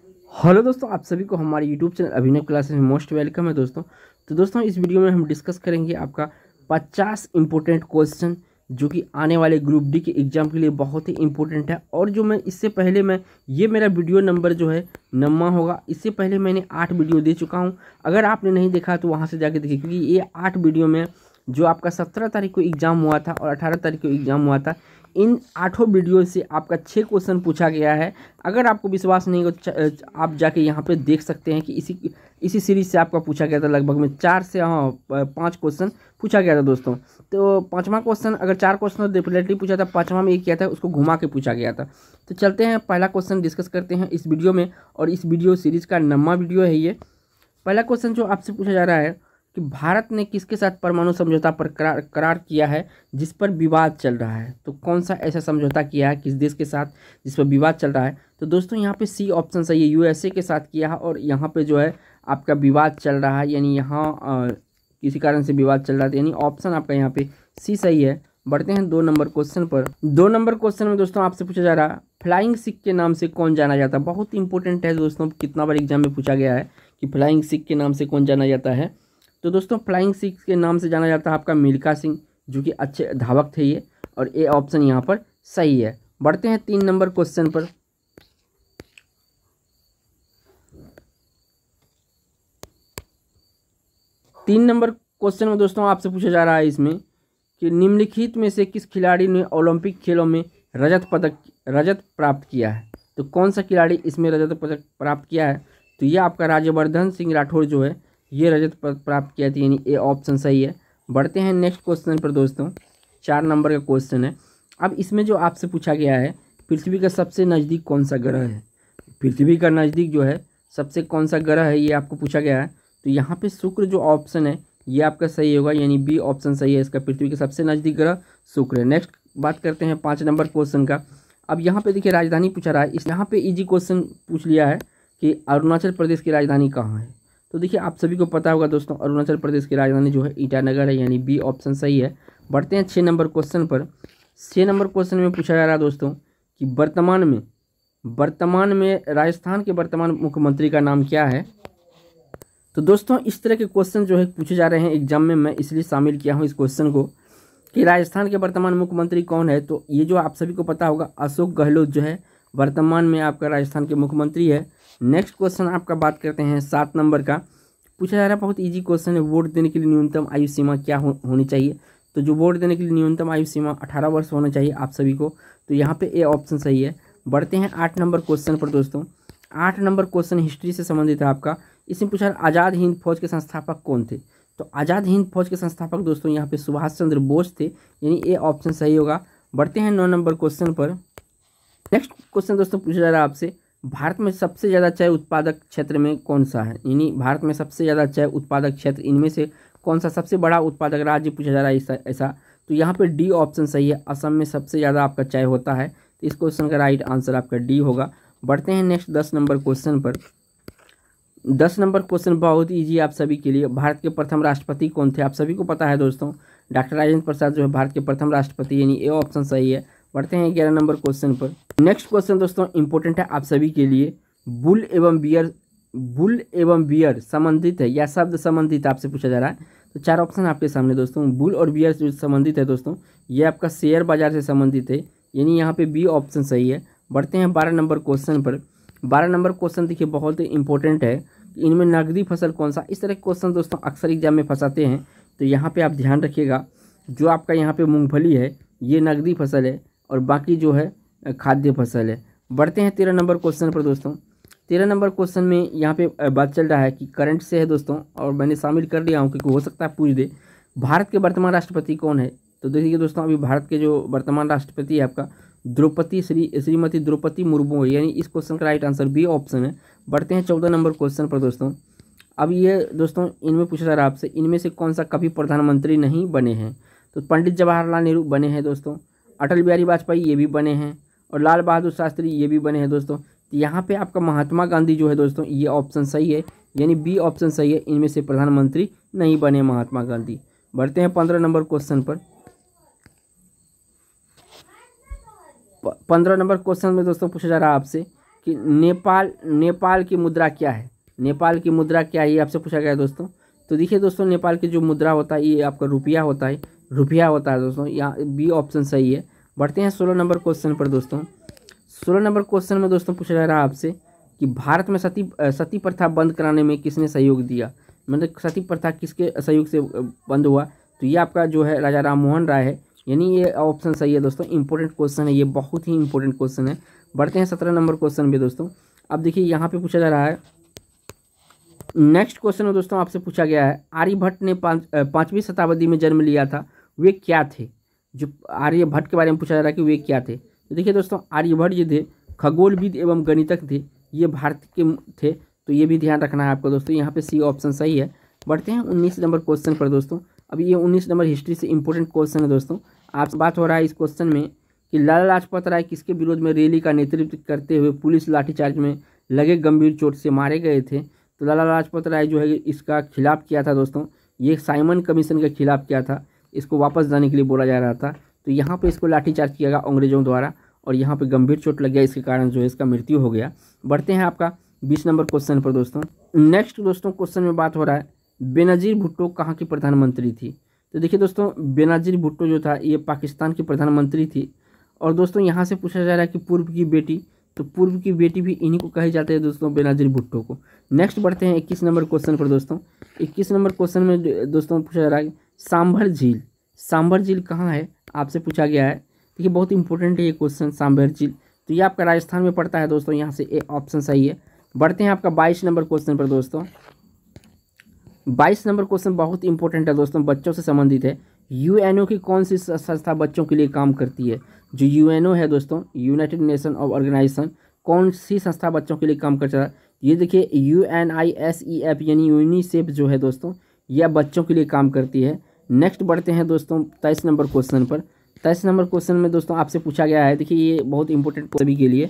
Hello दोस्तों, आप सभी को हमारे यूट्यूब चैनल अभिनव क्लासेस में मोस्ट वेलकम है दोस्तों। तो दोस्तों इस वीडियो में हम डिस्कस करेंगे आपका 50 इम्पोर्टेंट क्वेश्चन जो कि आने वाले ग्रुप डी के एग्जाम के लिए बहुत ही इम्पोर्टेंट है। और जो मैं इससे पहले मैं ये मेरा वीडियो नंबर जो है नम्मा होगा, इससे पहले मैंने 8 वीडियो दे चुका हूँ। अगर आपने नहीं देखा तो वहाँ से जाके देखिए, क्योंकि ये 8 वीडियो में जो आपका 17 तारीख को एग्ज़ाम हुआ था और 18 तारीख को एग्ज़ाम हुआ था, इन 8 वीडियो से आपका 6 क्वेश्चन पूछा गया है। अगर आपको विश्वास नहीं हो तो आप जाके यहाँ पे देख सकते हैं कि इसी सीरीज से आपका पूछा गया था। लगभग में 4 से 5 क्वेश्चन पूछा गया था दोस्तों। तो पाँचवा क्वेश्चन, अगर 4 क्वेश्चन डेफिनेटली पूछा था, पाँचवा में एक किया था, उसको घुमा के पूछा गया था। तो चलते हैं, पहला क्वेश्चन डिस्कस करते हैं इस वीडियो में, और इस वीडियो सीरीज का नम्मा वीडियो है ये। पहला क्वेश्चन जो आपसे पूछा जा रहा है कि भारत ने किसके साथ परमाणु समझौता पर करार किया है जिस पर विवाद चल रहा है। तो कौन सा ऐसा समझौता किया है किस देश के साथ जिस पर विवाद चल रहा है? तो दोस्तों यहाँ पे सी ऑप्शन सही है, यूएसए के साथ किया है। और यहाँ पे जो है आपका विवाद चल रहा है, यानी यहाँ किसी कारण से विवाद चल रहा है, यानी ऑप्शन आपका यहाँ पे सी सही है। बढ़ते हैं 2 नंबर क्वेश्चन पर। 2 नंबर क्वेश्चन में दोस्तों आपसे पूछा जा रहा है फ्लाइंग सिख के नाम से कौन जाना जाता है। बहुत इंपॉर्टेंट है दोस्तों, कितना बार एग्जाम में पूछा गया है कि फ्लाइंग सिख के नाम से कौन जाना जाता है। तो दोस्तों फ्लाइंग सिख के नाम से जाना जाता है आपका मिल्खा सिंह, जो कि अच्छे धावक थे ये, और ये ऑप्शन यहाँ पर सही है। बढ़ते हैं 3 नंबर क्वेश्चन पर। तीन नंबर क्वेश्चन में दोस्तों आपसे पूछा जा रहा है इसमें कि निम्नलिखित में से किस खिलाड़ी ने ओलंपिक खेलों में रजत प्राप्त किया है। तो कौन सा खिलाड़ी इसमें रजत पदक प्राप्त किया है? तो ये आपका राज्यवर्धन सिंह राठौर जो है ये रजत पदक प्राप्त किया था, यानी ए ऑप्शन सही है। बढ़ते हैं नेक्स्ट क्वेश्चन पर दोस्तों। 4 नंबर का क्वेश्चन है। अब इसमें जो आपसे पूछा गया है पृथ्वी का सबसे नज़दीक कौन सा ग्रह है। पृथ्वी का नज़दीक जो है सबसे कौन सा ग्रह है, ये आपको पूछा गया है। तो यहाँ पे शुक्र जो ऑप्शन है ये आपका सही होगा, यानी बी ऑप्शन सही है। इसका पृथ्वी के सबसे नज़दीक ग्रह शुक्र है। नेक्स्ट बात करते हैं 5 नंबर क्वेश्चन का। अब यहाँ पे देखिए राजधानी पूछा रहा है, इस यहाँ पे इजी क्वेश्चन पूछ लिया है कि अरुणाचल प्रदेश की राजधानी कहाँ है। तो देखिए आप सभी को पता होगा दोस्तों, अरुणाचल प्रदेश की राजधानी जो है ईटानगर है, यानी बी ऑप्शन सही है। बढ़ते हैं 6 नंबर क्वेश्चन पर। 6 नंबर क्वेश्चन में पूछा जा रहा है दोस्तों कि वर्तमान में राजस्थान के वर्तमान मुख्यमंत्री का नाम क्या है। तो दोस्तों इस तरह के क्वेश्चन जो है पूछे जा रहे हैं एग्जाम में, मैं इसलिए शामिल किया हूँ इस क्वेश्चन को कि राजस्थान के वर्तमान मुख्यमंत्री कौन है। तो ये जो आप सभी को पता होगा अशोक गहलोत जो है वर्तमान में आपका राजस्थान के मुख्यमंत्री है। नेक्स्ट क्वेश्चन आपका बात करते हैं 7 नंबर का। पूछा जा रहा है बहुत इजी क्वेश्चन है, वोट देने के लिए न्यूनतम आयु सीमा क्या होनी चाहिए। तो जो वोट देने के लिए न्यूनतम आयु सीमा 18 वर्ष होना चाहिए आप सभी को। तो यहाँ पे ए ऑप्शन सही है। बढ़ते हैं 8 नंबर क्वेश्चन पर दोस्तों। 8 नंबर क्वेश्चन हिस्ट्री से संबंधित है आपका। इसमें पूछा आज़ाद हिंद फौज के संस्थापक कौन थे। तो आज़ाद हिंद फौज के संस्थापक दोस्तों यहाँ पे सुभाष चंद्र बोस थे, यानी ए ऑप्शन सही होगा। बढ़ते हैं 9 नंबर क्वेश्चन पर। नेक्स्ट क्वेश्चन दोस्तों पूछा जा रहा है आपसे भारत में सबसे ज़्यादा चाय उत्पादक क्षेत्र में कौन सा है, यानी भारत में सबसे ज़्यादा चाय उत्पादक क्षेत्र इनमें से कौन सा सबसे बड़ा उत्पादक राज्य पूछा जा रहा है ऐसा। तो यहाँ पे डी ऑप्शन सही है, असम में सबसे ज़्यादा आपका चाय होता है। तो इस क्वेश्चन का राइट आंसर आपका डी होगा। बढ़ते हैं नेक्स्ट 10 नंबर क्वेश्चन पर। 10 नंबर क्वेश्चन बहुत ईजी आप सभी के लिए। भारत के प्रथम राष्ट्रपति कौन थे, आप सभी को पता है दोस्तों, डॉक्टर राजेंद्र प्रसाद जो है भारत के प्रथम राष्ट्रपति, यानी ए ऑप्शन सही है। बढ़ते हैं 11 नंबर क्वेश्चन पर। नेक्स्ट क्वेश्चन दोस्तों इंपॉर्टेंट है आप सभी के लिए। बुल एवं बियर संबंधित है या शब्द संबंधित आपसे पूछा जा रहा है। तो 4 ऑप्शन आपके सामने दोस्तों। बुल और बियर जो संबंधित है दोस्तों ये आपका शेयर बाजार से संबंधित है, यानी यहाँ पे बी ऑप्शन सही है। बढ़ते हैं 12 नंबर क्वेश्चन पर। 12 नंबर क्वेश्चन देखिए बहुत ही इंपॉर्टेंट है कि इनमें नकदी फसल कौन सा। इस तरह के क्वेश्चन दोस्तों अक्सर एग्जाम में फंसाते हैं, तो यहाँ पे आप ध्यान रखिएगा। जो आपका यहाँ पे मूंगफली है ये नकदी फसल है, और बाकी जो है खाद्य फसल है। बढ़ते हैं 13 नंबर क्वेश्चन पर दोस्तों। 13 नंबर क्वेश्चन में यहाँ पे बात चल रहा है कि करंट से है दोस्तों, और मैंने शामिल कर लिया हूँ क्योंकि हो सकता है पूछ दे। भारत के वर्तमान राष्ट्रपति कौन है। तो देखिए दोस्तों अभी भारत के जो वर्तमान राष्ट्रपति है आपका श्रीमती द्रौपदी मुर्मू है, यानी इस क्वेश्चन का राइट आंसर बी ऑप्शन है। बढ़ते हैं 14 नंबर क्वेश्चन पर दोस्तों। अब ये दोस्तों इनमें पूछा जा रहा है आपसे इनमें से कौन सा कभी प्रधानमंत्री नहीं बने हैं। तो पंडित जवाहरलाल नेहरू बने हैं दोस्तों, अटल बिहारी वाजपेयी ये भी बने हैं, और लाल बहादुर शास्त्री ये भी बने हैं दोस्तों। तो यहाँ पे आपका महात्मा गांधी जो है दोस्तों ये ऑप्शन सही है, यानी बी ऑप्शन सही है, इनमें से प्रधानमंत्री नहीं बने महात्मा गांधी। बढ़ते हैं 15 नंबर क्वेश्चन पर। 15 नंबर क्वेश्चन में दोस्तों पूछा जा रहा है आपसे कि नेपाल की मुद्रा क्या है, नेपाल की मुद्रा क्या है, ये आपसे पूछा गया है दोस्तों। तो देखिए दोस्तों, नेपाल की जो मुद्रा होता है ये आपका रुपया होता है, दोस्तों। यहाँ बी ऑप्शन सही है। बढ़ते हैं 16 नंबर क्वेश्चन पर दोस्तों। 16 नंबर क्वेश्चन में दोस्तों पूछा जा रहा है आपसे कि भारत में सती प्रथा बंद कराने में किसने सहयोग दिया, मतलब सती प्रथा किसके सहयोग से बंद हुआ। तो ये आपका जो है राजा राम मोहन राय है, यानी ये ऑप्शन सही है दोस्तों। इंपॉर्टेंट क्वेश्चन है ये, बहुत ही इंपॉर्टेंट क्वेश्चन है। बढ़ते हैं 17 नंबर क्वेश्चन पे दोस्तों। अब देखिए यहाँ पे पूछा जा रहा है, नेक्स्ट क्वेश्चन में दोस्तों आपसे पूछा गया है, आर्यभट्ट ने 5वीं शताब्दी में जन्म लिया था, वे क्या थे। जो आर्यभट्ट के बारे में पूछा जा रहा है कि वे क्या थे। तो देखिए दोस्तों, आर्यभट्ट जी थे खगोलविद एवं गणितज्ञ थे, ये भारत के थे, तो ये भी ध्यान रखना है आपको दोस्तों। यहाँ पे सी ऑप्शन सही है। बढ़ते हैं 19 नंबर क्वेश्चन पर दोस्तों। अब ये 19 नंबर हिस्ट्री से इंपॉर्टेंट क्वेश्चन है दोस्तों। आपसे बात हो रहा है इस क्वेश्चन में कि लाला लाजपत राय किसके विरोध में रैली का नेतृत्व करते हुए पुलिस लाठीचार्ज में लगे गंभीर चोट से मारे गए थे। तो लाला लाजपत राय जो है इसका खिलाफ किया था दोस्तों, ये साइमन कमीशन के खिलाफ किया था, इसको वापस जाने के लिए बोला जा रहा था। तो यहाँ पे इसको लाठीचार्ज किया गया अंग्रेजों द्वारा और यहाँ पे गंभीर चोट लग गया, इसके कारण जो है इसका मृत्यु हो गया। बढ़ते हैं आपका 20 नंबर क्वेश्चन पर दोस्तों। नेक्स्ट दोस्तों क्वेश्चन में बात हो रहा है, बेनज़ीर भुट्टो कहाँ की प्रधानमंत्री थी। तो देखिए दोस्तों, बेनज़ीर भुट्टो जो था ये पाकिस्तान की प्रधानमंत्री थी। और दोस्तों यहाँ से पूछा जा रहा है कि पूर्व की बेटी, तो पूर्व की बेटी भी इन्हीं को कही जाती है दोस्तों, बेनज़ीर भुट्टो को। नेक्स्ट बढ़ते हैं 21 नंबर क्वेश्चन पर दोस्तों। 21 नंबर क्वेश्चन में दोस्तों पूछा जा रहा है सांभर झील कहाँ है, आपसे पूछा गया है। देखिए बहुत इंपॉर्टेंट है ये क्वेश्चन, सांभर झील। तो ये आपका राजस्थान में पड़ता है दोस्तों, यहाँ से ए ऑप्शन सही है। बढ़ते हैं आपका 22 नंबर क्वेश्चन पर दोस्तों। 22 नंबर क्वेश्चन बहुत इंपॉर्टेंट है दोस्तों, बच्चों से संबंधित है। यूएनओ की कौन सी संस्था बच्चों के लिए काम करती है। जो यूएनओ है दोस्तों, यूनाइटेड नेशन ऑफ ऑर्गेनाइजेशन, कौन सी संस्था बच्चों के लिए काम करता है। ये देखिए UNICEF यानी यूनिसेफ जो है दोस्तों, यह बच्चों के लिए काम करती है। नेक्स्ट बढ़ते हैं दोस्तों 23 नंबर क्वेश्चन पर। 23 नंबर क्वेश्चन में दोस्तों आपसे पूछा गया है, देखिए ये बहुत इंपॉर्टेंट सभी के लिए।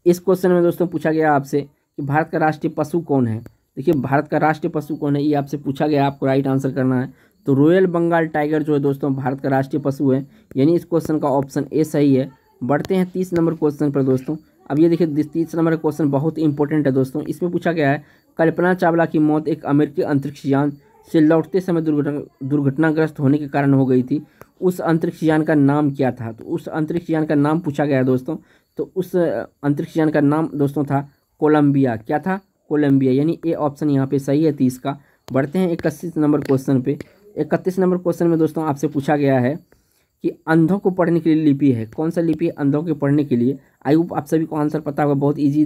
इस क्वेश्चन में दोस्तों पूछा गया आपसे कि भारत का राष्ट्रीय पशु कौन है। देखिए भारत का राष्ट्रीय पशु कौन है, ये आपसे पूछा गया, आपको राइट आंसर करना है। तो रॉयल बंगाल टाइगर जो है दोस्तों भारत का राष्ट्रीय पशु है, यानी इस क्वेश्चन का ऑप्शन ए सही है। बढ़ते हैं 30 नंबर क्वेश्चन पर दोस्तों। अब ये देखिए 30 नंबर क्वेश्चन बहुत इंपॉर्टेंट है दोस्तों। इसमें पूछा गया है, कल्पना चावला की मौत एक अमेरिकी अंतरिक्ष यान से लौटते समय दुर्घटनाग्रस्त होने के कारण हो गई थी, उस अंतरिक्ष यान का नाम क्या था। तो उस अंतरिक्ष यान का नाम पूछा गया है दोस्तों। तो उस अंतरिक्ष यान का नाम दोस्तों था कोलंबिया। क्या था, कोलंबिया, यानी ए ऑप्शन यहाँ पे सही है 30 का। बढ़ते हैं 31 नंबर क्वेश्चन पे। 31 नंबर क्वेश्चन में दोस्तों आपसे पूछा गया है कि अंधों को पढ़ने के लिए लिपि है, कौन सा लिपि है अंधों के पढ़ने के लिए। आई होप आप सभी को आंसर पता होगा, बहुत ईजी।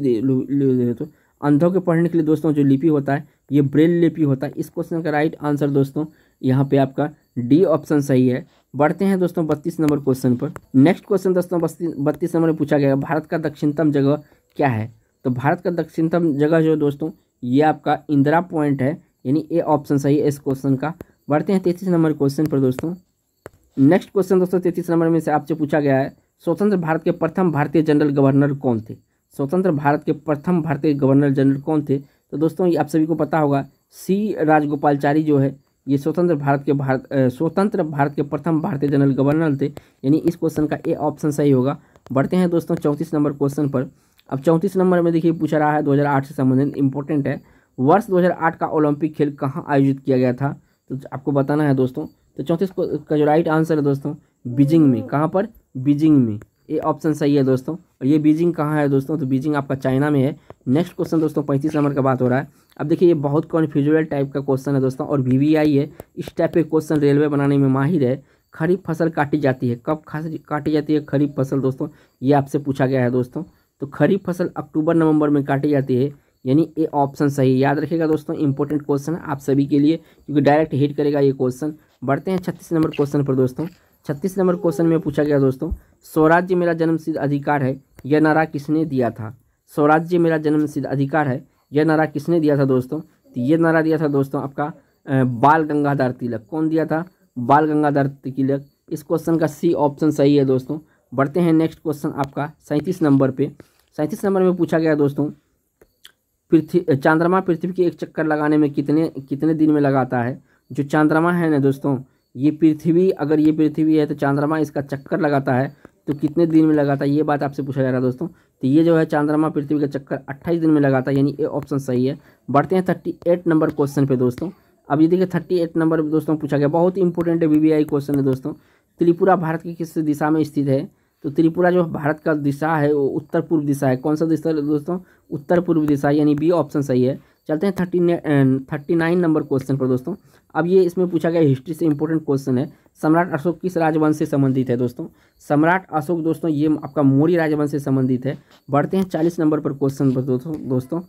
तो अंधों के पढ़ने के लिए दोस्तों जो लिपि होता है ये ब्रेल लिपि होता है। इस क्वेश्चन का राइट आंसर दोस्तों यहाँ पे आपका डी ऑप्शन सही है। बढ़ते हैं दोस्तों 32 नंबर क्वेश्चन पर। नेक्स्ट क्वेश्चन दोस्तों 32 नंबर में पूछा गया, भारत का दक्षिणतम जगह क्या है। तो भारत का दक्षिणतम जगह जो दोस्तों ये आपका इंदिरा पॉइंट है, यानी ए ऑप्शन सही है इस क्वेश्चन का। बढ़ते हैं 33 नंबर क्वेश्चन पर दोस्तों। नेक्स्ट क्वेश्चन दोस्तों 33 नंबर में से आपसे पूछा गया है, स्वतंत्र भारत के प्रथम भारतीय जनरल गवर्नर कौन थे। स्वतंत्र भारत के प्रथम भारतीय गवर्नर जनरल कौन थे। तो दोस्तों ये आप सभी को पता होगा, सी राजगोपालचारी जो है ये स्वतंत्र भारत के प्रथम भारतीय जनरल गवर्नर थे, यानी इस क्वेश्चन का ए ऑप्शन सही होगा। बढ़ते हैं दोस्तों 34 नंबर क्वेश्चन पर। अब 34 नंबर में देखिए पूछा रहा है 2008 से संबंधित, इंपॉर्टेंट है। वर्ष 2008 का ओलंपिक खेल कहाँ आयोजित किया गया था, तो आपको बताना है दोस्तों। तो 34 का जो राइट आंसर है दोस्तों बीजिंग में। कहाँ पर, बीजिंग में, ये ऑप्शन सही है दोस्तों। और ये बीजिंग कहाँ है दोस्तों, तो बीजिंग आपका चाइना में है। नेक्स्ट क्वेश्चन दोस्तों 35 नंबर का बात हो रहा है। अब देखिए ये बहुत कॉन्फ्यूजुअल टाइप का क्वेश्चन है दोस्तों, और VVI है, इस टाइप के क्वेश्चन रेलवे बनाने में माहिर है। खरीफ फसल काटी जाती है, कब काटी जाती है खरीफ फसल दोस्तों, ये आपसे पूछा गया है दोस्तों। तो खरीफ फसल अक्टूबर नवंबर में काटी जाती है, यानी ए ऑप्शन सही। याद रखिएगा दोस्तों, इंपॉर्टेंट क्वेश्चन है आप सभी के लिए, क्योंकि डायरेक्ट हिट करेगा ये क्वेश्चन। बढ़ते हैं 36 नंबर क्वेश्चन पर दोस्तों। 36 नंबर क्वेश्चन में पूछा गया दोस्तों, स्वराज्य मेरा जन्मसिद्ध अधिकार है, यह नारा किसने दिया था। स्वराज्य मेरा जन्मसिद्ध अधिकार है, यह नारा किसने दिया था दोस्तों। तो ये नारा दिया था दोस्तों आपका बाल गंगाधर तिलक। कौन दिया था, बाल गंगाधर तिलक। इस क्वेश्चन का सी ऑप्शन सही है दोस्तों। बढ़ते हैं नेक्स्ट क्वेश्चन आपका 37 नंबर पे। 37 नंबर में पूछा गया दोस्तों, चंद्रमा पृथ्वी के एक चक्कर लगाने में कितने दिन में लगाता है। जो चंद्रमा है ना दोस्तों, ये पृथ्वी, अगर ये पृथ्वी है तो चंद्रमा इसका चक्कर लगाता है तो कितने दिन में लगाता है, ये बात आपसे पूछा जा रहा है दोस्तों। तो ये जो है चंद्रमा पृथ्वी का चक्कर 28 दिन में लगाता है, यानी ए ऑप्शन सही है। बढ़ते हैं 38 नंबर क्वेश्चन पे दोस्तों। अब ये देखिए 38 नंबर दोस्तों पूछा गया, बहुत इंपॉर्टेंट है, VVI क्वेश्चन है दोस्तों। त्रिपुरा भारत की किस दिशा में स्थित है? तो त्रिपुरा जो भारत का दिशा है वो उत्तर पूर्व दिशा है। कौन सा दिशा है दोस्तों? उत्तर पूर्व दिशा, यानी बी ऑप्शन सही है। चलते हैं 39 नंबर क्वेश्चन पर दोस्तों। अब ये इसमें पूछा गया हिस्ट्री से इंपॉर्टेंट क्वेश्चन है। सम्राट अशोक किस राजवंश से संबंधित है दोस्तों? सम्राट अशोक दोस्तों ये आपका मौर्य राजवंश से संबंधित है। बढ़ते हैं 40 नंबर पर क्वेश्चन पर दोस्तों।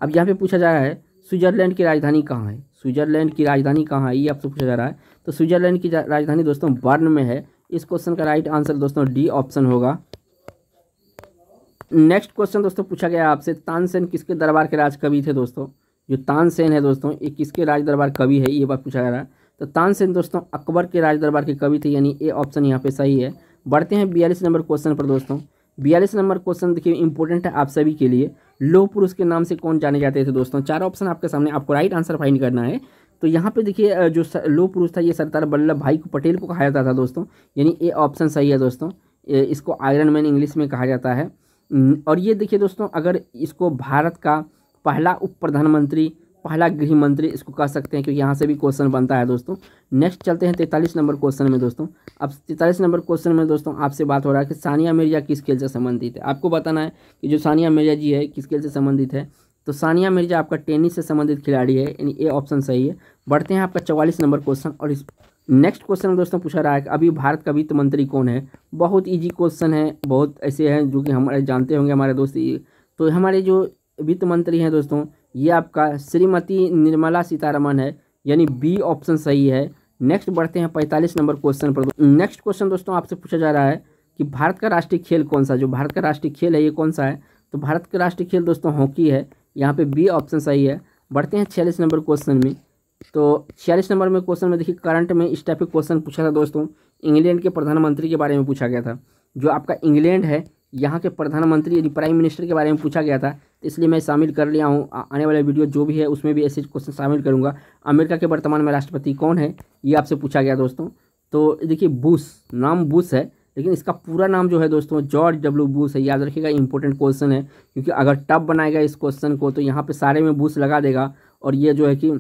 अब यहाँ पे पूछा जा रहा है स्विट्जरलैंड की राजधानी कहाँ है? स्विट्जरलैंड की राजधानी कहाँ है, ये आपसे पूछा जा रहा है। तो स्विट्जरलैंड की राजधानी दोस्तों बर्न में है। इस क्वेश्चन का राइट आंसर दोस्तों डी ऑप्शन होगा। नेक्स्ट क्वेश्चन दोस्तों पूछा गया आपसे, तानसेन किसके दरबार के राज कवि थे दोस्तों? जो तानसेन है दोस्तों ये किसके राज दरबार कवि है, ये बात पूछा जा रहा है। तो तानसेन दोस्तों अकबर के राज दरबार के कवि थे, यानी ए ऑप्शन यहाँ पे सही है। बढ़ते हैं 42 नंबर क्वेश्चन पर दोस्तों। 42 नंबर क्वेश्चन देखिए इंपॉर्टेंट है आप सभी के लिए। लौह पुरुष के नाम से कौन जाने जाते थे दोस्तों? 4 ऑप्शन आपके सामने, आपको राइट आंसर फाइंड करना है। तो यहाँ पे देखिए जो लौह पुरुष था ये सरदार वल्लभ भाई पटेल को कहा जाता था दोस्तों, यानी ए ऑप्शन सही है दोस्तों। इसको आयरन मैन इंग्लिश में कहा जाता है। और ये देखिए दोस्तों अगर इसको भारत का पहला उप प्रधानमंत्री, पहला गृह मंत्री इसको कह सकते हैं, क्योंकि यहाँ से भी क्वेश्चन बनता है दोस्तों। नेक्स्ट चलते हैं 43 नंबर क्वेश्चन में दोस्तों। अब 43 नंबर क्वेश्चन में दोस्तों आपसे बात हो रहा है कि सानिया मिर्जा किस खेल से संबंधित है। आपको बताना है कि जो सानिया मिर्जा जी है किस खेल से संबंधित है। तो सानिया मिर्जा आपका टेनिस से संबंधित खिलाड़ी है, यानी ए ऑप्शन सही है। बढ़ते हैं आपका 44 नंबर क्वेश्चन। और इस नेक्स्ट क्वेश्चन दोस्तों पूछा रहा है कि अभी भारत का वित्त मंत्री कौन है? बहुत ईजी क्वेश्चन है, बहुत ऐसे हैं जो कि हमारे जानते होंगे हमारे दोस्त। तो हमारे जो वित्त मंत्री हैं दोस्तों ये आपका श्रीमती निर्मला सीतारमण है, यानी बी ऑप्शन सही है। नेक्स्ट बढ़ते हैं 45 नंबर क्वेश्चन पर। नेक्स्ट क्वेश्चन दोस्तों आपसे पूछा जा रहा है कि भारत का राष्ट्रीय खेल कौन सा? जो भारत का राष्ट्रीय खेल है ये कौन सा है? तो भारत का राष्ट्रीय खेल दोस्तों हॉकी है, यहाँ पे बी ऑप्शन सही है। बढ़ते हैं 46 नंबर क्वेश्चन में। तो 46 नंबर में क्वेश्चन में देखिए करंट में इस टाइप के क्वेश्चन पूछा था दोस्तों। इंग्लैंड के प्रधानमंत्री के बारे में पूछा गया था। जो आपका इंग्लैंड है यहाँ के प्रधानमंत्री यानी प्राइम मिनिस्टर के बारे में पूछा गया था, तो इसलिए मैं शामिल कर लिया हूँ। आने वाले वीडियो जो भी है उसमें भी ऐसे क्वेश्चन शामिल करूँगा। अमेरिका के वर्तमान में राष्ट्रपति कौन है, ये आपसे पूछा गया दोस्तों। तो देखिए बुश, नाम बुश है, लेकिन इसका पूरा नाम जो है दोस्तों जॉर्ज डब्ल्यू बुश है। याद रखिएगा इंपॉर्टेंट क्वेश्चन है, क्योंकि अगर टफ बनाएगा इस क्वेश्चन को तो यहाँ पे सारे में बुश लगा देगा और ये जो है कि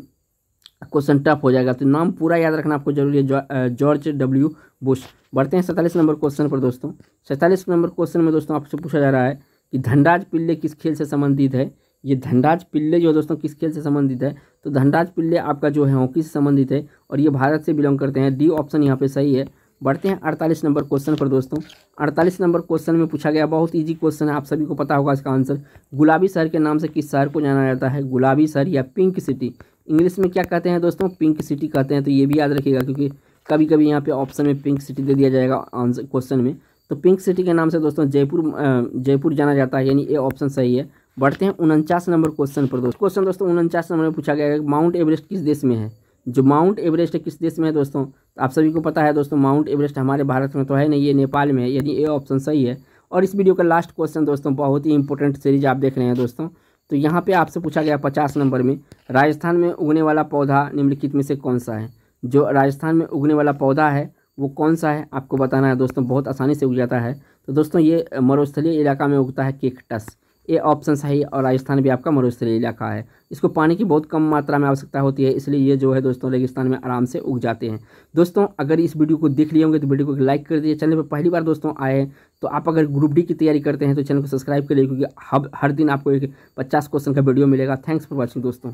क्वेश्चन टफ हो जाएगा। तो नाम पूरा याद रखना आपको जरूरी है, जॉर्ज डब्ल्यू बुश। बढ़ते हैं 47 नंबर क्वेश्चन पर दोस्तों। 47 नंबर क्वेश्चन में दोस्तों आपसे पूछा जा रहा है कि धनराज पिल्ले किस खेल से संबंधित है। ये धनराज पिल्ले जो दोस्तों किस खेल से संबंधित है? तो धनराज पिल्ले आपका जो है हॉकी से संबंधित है और ये भारत से बिलोंग करते हैं। डी ऑप्शन यहाँ पे सही है। बढ़ते हैं 48 नंबर क्वेश्चन पर दोस्तों। 48 नंबर क्वेश्चन में पूछा गया, बहुत ईजी क्वेश्चन है, आप सभी को पता होगा इसका आंसर। गुलाबी शहर के नाम से किस शहर को जाना जाता है? गुलाबी शहर या पिंक सिटी, इंग्लिश में क्या कहते हैं दोस्तों? पिंक सिटी कहते हैं। तो ये भी याद रखिएगा, क्योंकि कभी कभी यहाँ पे ऑप्शन में पिंक सिटी दे दिया जाएगा आंसर क्वेश्चन में। तो पिंक सिटी के नाम से दोस्तों जयपुर जाना जाता है, यानी ए ऑप्शन सही है। बढ़ते हैं 49 नंबर क्वेश्चन पर दोस्तों। क्वेश्चन दोस्तों 49 नंबर में पूछा गया है माउंट एवरेस्ट किस देश में है? जो माउंट एवरेस्ट है किस देश में है दोस्तों? तो आप सभी को पता है दोस्तों माउंट एवरेस्ट हमारे भारत में तो है नहीं, ये नेपाल में है, यानी ए ऑप्शन सही है। और इस वीडियो का लास्ट क्वेश्चन दोस्तों, बहुत ही इंपॉर्टेंट सीरीज आप देख रहे हैं दोस्तों। तो यहाँ पे आपसे पूछा गया 50 नंबर में, राजस्थान में उगने वाला पौधा निम्नलिखित में से कौन सा है? जो राजस्थान में उगने वाला पौधा है वो कौन सा है आपको बताना है दोस्तों। बहुत आसानी से उग जाता है। तो दोस्तों ये मरुस्थलीय इलाका में उगता है केक्टस, ए ऑप्शन सही। और राजस्थान भी आपका मरुस्थलीय इलाका है, इसको पानी की बहुत कम मात्रा में आवश्यकता होती है, इसलिए ये जो है दोस्तों रेगिस्तान में आराम से उग जाते हैं। दोस्तों अगर इस वीडियो को देख लिए होंगे तो वीडियो को लाइक कर दीजिए। चैनल पर पहली बार दोस्तों आए तो आप अगर ग्रुप डी की तैयारी करते हैं तो चैनल को सब्सक्राइब करिए, क्योंकि हर दिन आपको एक 50 क्वेश्चन का वीडियो मिलेगा। थैंक्स फॉर वॉचिंग दोस्तों।